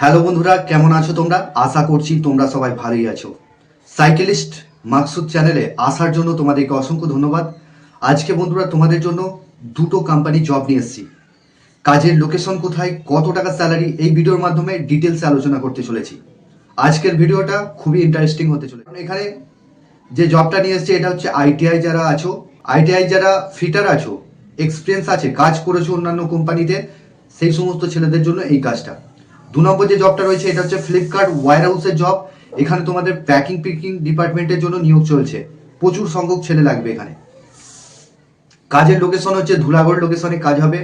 Hello বন্ধুরা, কেমন আছো তোমরা? আশা করছি তোমরা সবাই ভালোই আছো। সাইকেলিস্ট মাকসুদ চ্যানেলে আসার জন্য তোমাদেরকে অসংখ্য ধন্যবাদ। আজকে বন্ধুরা তোমাদের জন্য দুটো কোম্পানি জব নিয়ে এসেছি। কাজের লোকেশন কোথায়, কত টাকা স্যালারি, এই ভিডিওর মাধ্যমে ডিটেলসে আলোচনা করতে চলেছি। আজকের ভিডিওটা খুবই ইন্টারেস্টিং হতে চলেছে। এখানে যে জবটা নিয়ে এসেছি এটা হচ্ছে আইটিআই যারা আছো, আইটিআই যারা ফিটার আছো, এক্সপিরিয়েন্স আছে, কাজ করেছো অন্যান্য কোম্পানিতে, সেই সমস্ত ছেলেদের জন্য এই কাজটা। 2 নম্বর যে জবটা রয়েছে এটা হচ্ছে ফ্লিপকার্ট ওয়্যার হাউসের জব। এখানে তোমাদের প্যাকিং পিকিং ডিপার্টমেন্টের জন্য নিয়োগ চলছে। প্রচুর সংখ্যক ছেলে লাগবে এখানে। কাজের লোকেশন হচ্ছে ধুলাগড় লোকেশনে কাজ হবে।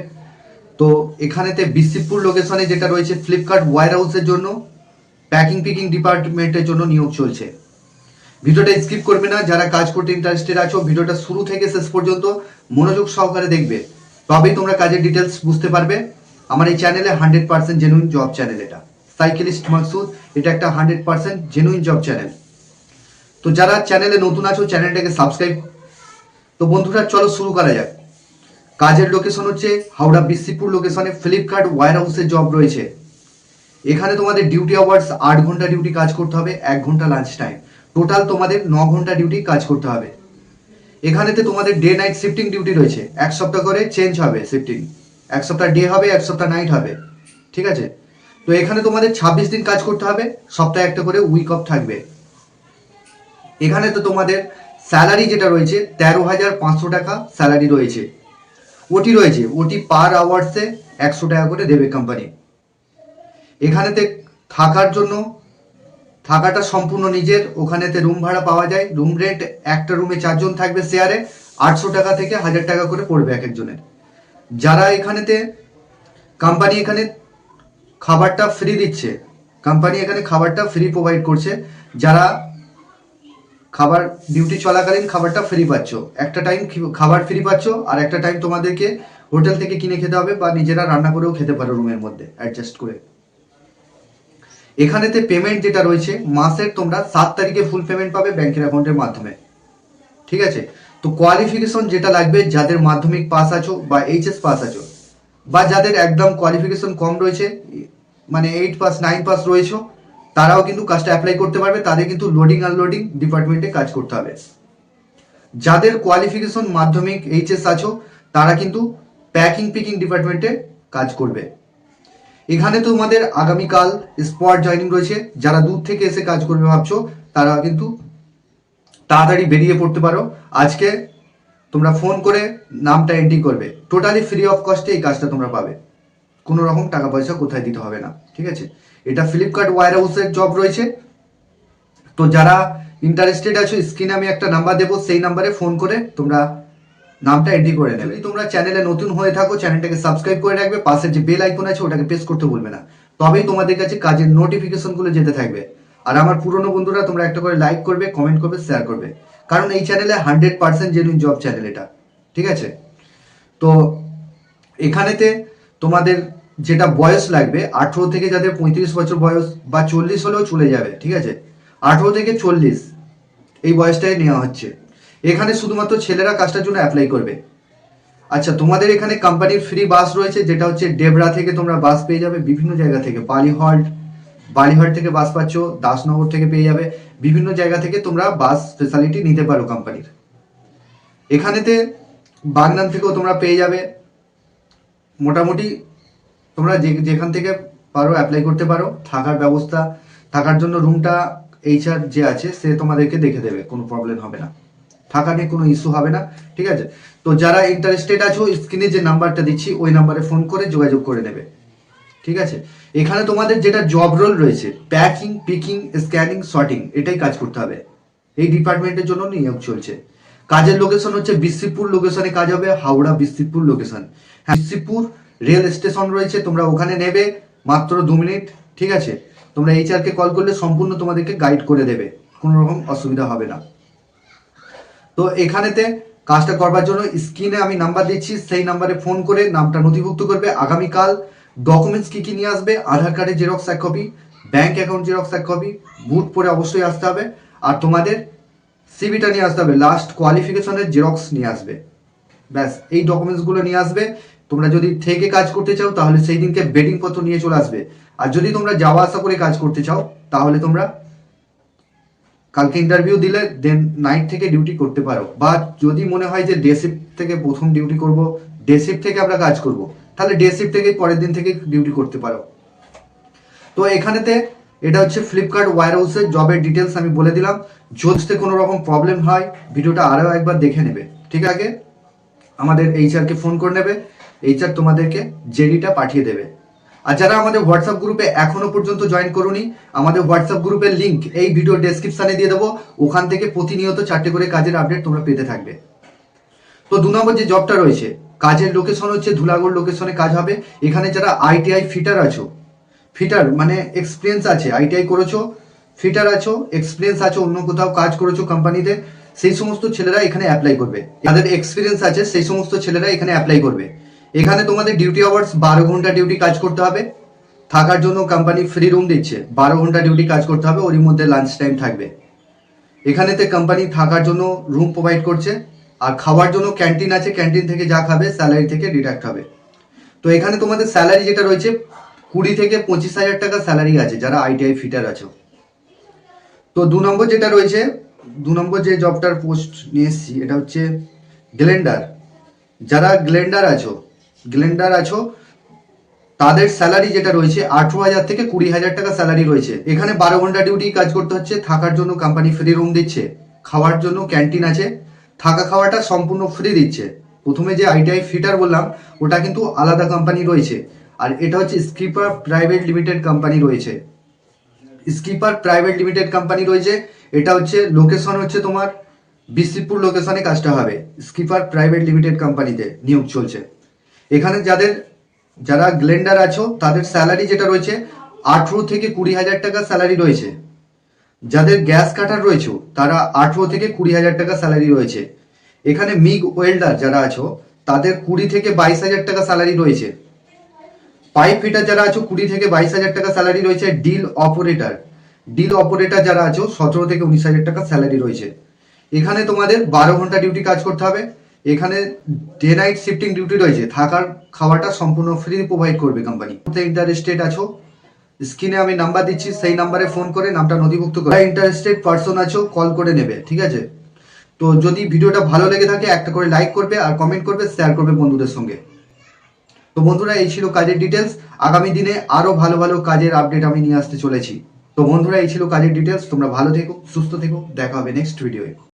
তো এখানেতে বিসিপুর লোকেশনে যেটা রয়েছে ফ্লিপকার্ট ওয়্যার হাউসের জন্য প্যাকিং পিকিং ডিপার্টমেন্টের জন্য নিয়োগ চলছে। ভিডিওটা স্কিপ করবে না। যারা কাজ করতে ইন্টারেস্টেড আছো ভিডিওটা শুরু থেকে শেষ পর্যন্ত মনোযোগ সহকারে দেখবে, তবেই তোমরা কাজের ডিটেলস বুঝতে পারবে। আমার এই চ্যানেলে 100% জেনুইন জব চ্যানেল এটা সাইকেলিস্ট মাকসুদ। এটা একটা 100% জেনুইন জব চ্যানেল। তো যারা চ্যানেলে নতুন আছো চ্যানেলটাকে সাবস্ক্রাইব। তো বন্ধুরা চলো শুরু করা যাক। কাজের লোকেশন হচ্ছে হাওড়া বিসিপুর লোকেশনে ফ্লিপকার্ট ওয়্যার হাউসের জব রয়েছে। এখানে তোমাদের ডিউটি আওয়ার্স 8 ঘন্টা ডিউটি কাজ করতে হবে, 1 ঘন্টা লাঞ্চ টাইম। টোটাল তোমাদের 9 ঘন্টা ডিউটি কাজ করতে হবে। এখানেতে তোমাদের ডে নাইট শিফটিং ডিউটি রয়েছে। 1 সপ্তাহ করে চেঞ্জ হবে শিফটিং। 1 সপ্তাহ ডে হবে, 1 সপ্তাহ নাইট হবে, ঠিক আছে? তো এখানে তোমাদের 26 দিন কাজ করতে হবে, সপ্তাহে একটা করে উইক অফ থাকবে। এখানে তো তোমাদের স্যালারি যেটা রয়েছে 13,500 টাকা স্যালারি রয়েছে। ওটি রয়েছে, ওটি পার আওয়ার্সে 100 টাকা করে দেবে কোম্পানি। এখানেতে থাকার জন্য থাকাটা সম্পূর্ণ নিজের। ওখানেতে রুম ভাড়া পাওয়া যায়। রুম রেন্ট একটা রুমে 4 জন থাকবে শেয়ারে, 800 টাকা থেকে 1000 টাকা করে পড়বে এক একজনের। যারা এখানেতে কোম্পানি এখানে খাবারটা ফ্রি দিচ্ছে, কোম্পানি এখানে খাবারটা ফ্রি প্রোভাইড করছে। যারা খাবার ডিউটি চলাকালীন খাবারটা ফ্রি পাচ্ছ, একটা টাইম খাবার ফ্রি পাচ্ছ, আর একটা টাইম তোমাদেরকে হোটেল থেকে কিনে খেতে হবে বা নিজেরা রান্না করেও খেতে পারো রুমের মধ্যে অ্যাডজাস্ট করে। এখানেতে পেমেন্ট যেটা রয়েছে মাসের তোমরা 7 তারিখে ফুল পেমেন্ট পাবে ব্যাংকের অ্যাকাউন্টের মাধ্যমে, ঠিক আছে? তো কোয়ালিফিকেশন যেটা লাগবে, যাদের মাধ্যমিক পাস আছো বা এইচএস পাস আছো, বা যাদের একদম কোয়ালিফিকেশন কম রয়েছে, মানে 8 পাস 9 পাস রয়েছে, তারাও কিন্তু কাজটা অ্যাপ্লাই করতে পারবে। তাদের কিন্তু লোডিং আনলোডিং ডিপার্টমেন্টে কাজ করতে হবে। যাদের কোয়ালিফিকেশন মাধ্যমিক এইচএস আছো তারা কিন্তু প্যাকিং পিকিং ডিপার্টমেন্টে কাজ করবে। এখানে তোমাদের আগামীকাল স্পট জয়নিং রয়েছে। যারা দূর থেকে এসে কাজ করবে ভাবছো তারা কিন্তু তাড়াতাড়ি বেরিয়ে পড়তে পারো। আজকে তোমরা ফোন করে নামটা এন্ট্রি করবে। টোটালি ফ্রি অফ কস্টে এই কাজটা তোমরা পাবে, কোনো রকম টাকা পয়সা কোথায় দিতে হবে না, ঠিক আছে? এটা ফ্লিপকার্ট ওয়্যার হাউসের জব রয়েছে। তো যারা ইন্টারেস্টেড আছো স্ক্রিনে আমি একটা নাম্বার দেবো, সেই নাম্বারে ফোন করে তোমরা নামটা এন্ট্রি করে নেবে। যদি তোমরা চ্যানেলে নতুন হয়ে থাকো চ্যানেলটাকে সাবস্ক্রাইব করে রাখবে, পাশের যে বেল আইকন আছে ওটাকে প্রেস করতে ভুলবে না, তবেই তোমাদের কাছে কাজের নোটিফিকেশনগুলো যেতে থাকবে। আর আমার পুরনো বন্ধুরা তোমরা একটা করে লাইক করবে, কমেন্ট করবে, শেয়ার করবে, কারণ এই চ্যানেলে 100% জেনুইন জব চ্যানেল এটা, ঠিক আছে? তো এখানেতে তোমাদের যেটা বয়স লাগবে 18 থেকে, যাদের 35 বছর বয়স বা 40 হলেও চলে যাবে, ঠিক আছে? 18 থেকে 40 এই বয়সটাই নেওয়া হচ্ছে। এখানে শুধুমাত্র ছেলেরা কাজটার জন্য অ্যাপ্লাই করবে। আচ্ছা, তোমাদের এখানে কোম্পানির ফ্রি বাস রয়েছে, যেটা হচ্ছে ডেবরা থেকে তোমরা বাস পেয়ে যাবে, বিভিন্ন জায়গা থেকে। বালিহাট থেকে বাস পাচ্ছ, দাসনগর থেকে পেয়ে যাবে, বিভিন্ন জায়গা থেকে তোমরা বাস ফেসিলিটি নিতে পারো কোম্পানির। এখানেতে বাগনান থেকেও তোমরা পেয়ে যাবে। মোটামুটি তোমরা যেখান থেকে পারো অ্যাপ্লাই করতে পারো। থাকার ব্যবস্থা, থাকার জন্য রুমটা এইচআর যে আছে সে তোমাদেরকে দেখে দেবে, কোনো প্রবলেম হবে না, থাকা নিয়ে কোনো ইস্যু হবে না, ঠিক আছে? তো যারা ইন্টারেস্টেড আছো স্ক্রিনে যে নাম্বারটা দিচ্ছি ওই নাম্বারে ফোন করে যোগাযোগ করে নেবে, ঠিক আছে? এখানে তোমাদের যেটা জব রোল রয়েছে প্যাকিং পিকিং স্ক্যানিং সর্টিং, এটাই কাজ করতে হবে। এই ডিপার্টমেন্টের জন্য নিয়োগ চলছে। কাজের লোকেশন হচ্ছে বিসিপুর লোকেশনে কাজ হবে, হাওড়া বিসিপুর লোকেশন। হ্যাঁ, বিসিপুর রেল স্টেশন রয়েছে, তোমরা ওখানে নেবে মাত্র 2 মিনিট, ঠিক আছে? তোমরা এইচআর কে কল করলে সম্পূর্ণ তোমাদেরকে গাইড করে দেবে, কোনো রকম অসুবিধা হবে না। তো এখানেতে কাজটা করবার জন্য স্ক্রিনে আমি নাম্বার দিচ্ছি, সেই নাম্বারে ফোন করে নামটা নথিভুক্ত করবে। আগামীকাল ডকুমেন্টস কি কি নিয়ে আসবে? আধার কার্ডের xerox 1 copy, bank account xerox 1 copy, boot পরে অবশ্যই আসতে হবে, আর তোমাদের সিভিটা নিয়ে আসতে হবে, লাস্ট কোয়ালিফিকেশনের জেরক্স নিয়ে আসবে। ব্যাস, এই ডকুমেন্টসগুলো নিয়ে আসবে। তোমরা যদি থেকে কাজ করতে চাও তাহলে সেই দিনকে বেডিং পত্র নিয়ে চলে আসবে। আর যদি তোমরা যাওয়া আসা করে কাজ করতে চাও তাহলে তোমরা কালকে ইন্টারভিউ দিলে দেন নাইট থেকে ডিউটি করতে পারো, বা যদি মনে হয় যে ডে শিফট থেকে প্রথম ডিউটি করব, ডে শিফট থেকে আমরা কাজ করব, তাহলে ডে শিফট থেকে পরের দিন থেকে ডিউটি করতে পারো। তো এখানেতে এটা হচ্ছে ফ্লিপকার্ট ওয়্যার হাউসের জবের ডিটেলস আমি বলে দিলাম। যদি কোনো রকম প্রবলেম হয় ভিডিওটা আরও একবার দেখে নেবে, ঠিক আছে? আমাদের এইচআরকে ফোন করে নেবে, এইচআর তোমাদেরকে জেডিটা পাঠিয়ে দেবে। আর যারা আমাদের হোয়াটসঅ্যাপ গ্রুপে এখনো পর্যন্ত জয়েন করোনি, আমাদের হোয়াটসঅ্যাপ গ্রুপের লিঙ্ক এই ভিডিও ডেসক্রিপশনে দিয়ে দেবো। ওখান থেকে প্রতিনিয়ত 4টে করে কাজের আপডেট তোমরা পেতে থাকবে। তো 2 নম্বর যে জবটা রয়েছে, কাজের লোকেশন হচ্ছে ধুলাগড় লোকেশনে কাজ হবে। এখানে যারা আইটিআই ফিটার আছো, ফিটার মানে এক্সপিরিয়েন্স আছে, আইটিআই করেছো, ফিটার আছো, এক্সপিরিয়েন্স আছো, অন্য কোথাও কাজ করেছো কোম্পানিতে, সেই সমস্ত ছেলেরা এখানে অ্যাপ্লাই করবে। যাদের এক্সপিরিয়েন্স আছে সেই সমস্ত ছেলেরা এখানে অ্যাপ্লাই করবে। এখানে তোমাদের ডিউটি আওয়ার্স 12 ঘন্টা ডিউটি কাজ করতে হবে। থাকার জন্য কোম্পানি ফ্রি রুম দিচ্ছে, 12 ঘন্টা ডিউটি কাজ করতে হবে, ওরই মধ্যে লাঞ্চ টাইম থাকবে। এখানেতে কোম্পানি থাকার জন্য রুম প্রোভাইড করছে, আর খাওয়ার জন্য ক্যান্টিন আছে, ক্যান্টিন থেকে যা খাবে স্যালারি থেকে ডিডাক্ট হবে। তো এখানে তোমাদের স্যালারি যেটা রয়েছে 20 থেকে 25,000 টাকা স্যালারি আছে যারা আইটিআই ফিটার আছো। তো 2 নম্বর যেটা রয়েছে, 2 নম্বর যে জবটার পোস্ট নিয়ে এসেছি এটা হচ্ছে গ্লেন্ডার। যারা গ্লেন্ডার আছো তাদের স্যালারি যেটা রয়েছে 18,000 থেকে 20,000 টাকা স্যালারি রয়েছে। এখানে 12 ঘন্টা ডিউটি কাজ করতে হচ্ছে, থাকার জন্য কোম্পানি ফ্রি রুম দিচ্ছে, খাওয়ার জন্য ক্যান্টিন আছে, থাকা খাওয়াটা সম্পূর্ণ ফ্রি দিচ্ছে। প্রথমে যে আইটিআই ফিটার বললাম ওটা কিন্তু আলাদা কোম্পানি রয়েছে, আর এটা হচ্ছে স্কিপার প্রাইভেট লিমিটেড কোম্পানি রয়েছে। স্কিপার প্রাইভেট লিমিটেড কোম্পানি রয়েছে, এটা হচ্ছে লোকেশন হচ্ছে তোমার বিসিপুর লোকেশনে কাজটা হবে। স্কিপার প্রাইভেট লিমিটেড কোম্পানিতে নিয়োগ চলছে। এখানে যারা গ্লেন্ডার আছো তাদের স্যালারি যেটা রয়েছে 18 থেকে 20,000 টাকা স্যালারি রয়েছে। যাদের গ্যাস কাটার রয়েছে তারা 18 থেকে 20,000 টাকা স্যালারি রয়েছে। এখানে মিগ ওয়েল্ডার যারা আছো তাদের 20 থেকে 22,000 টাকা স্যালারি রয়েছে। পাইপ ফিটার যারা আছো 20 থেকে 22,000 টাকা স্যালারি রয়েছে। ডিল অপারেটর যারা আছো 17 থেকে 19,000 টাকা স্যালারি রয়েছে। এখানে তোমাদের 12 ঘন্টা ডিউটি কাজ করতে হবে। এখানে ডে নাইট শিফটিং ডিউটি রয়েছে, থাকার খাওয়াটা সম্পূর্ণ ফ্রি প্রোভাইড করবে কোম্পানি। ইন্টারেস্টেড আছো, স্ক্রিনে আমি নাম্বার দিচ্ছি, সেই নাম্বারে ফোন করে নামটা নথিভুক্ত করে ইন্টারেস্টেড পারসন আছো কল করে নেবে, ঠিক আছে? তো যদি ভিডিওটা ভালো লেগে থাকে একটা করে লাইক করবে, আর কমেন্ট করবে, শেয়ার করবে বন্ধুদের সঙ্গে। তো বন্ধুরা এই ছিল কাজের ডিটেলস। আগামী দিনে আরো ভালো ভালো কাজের আপডেট আমি নিয়ে আসতে চলেছি। তো বন্ধুরা এই ছিল কাজের ডিটেলস। তোমরা ভালো থেকো, সুস্থ থেকো, দেখা হবে নেক্সট ভিডিওয়ে।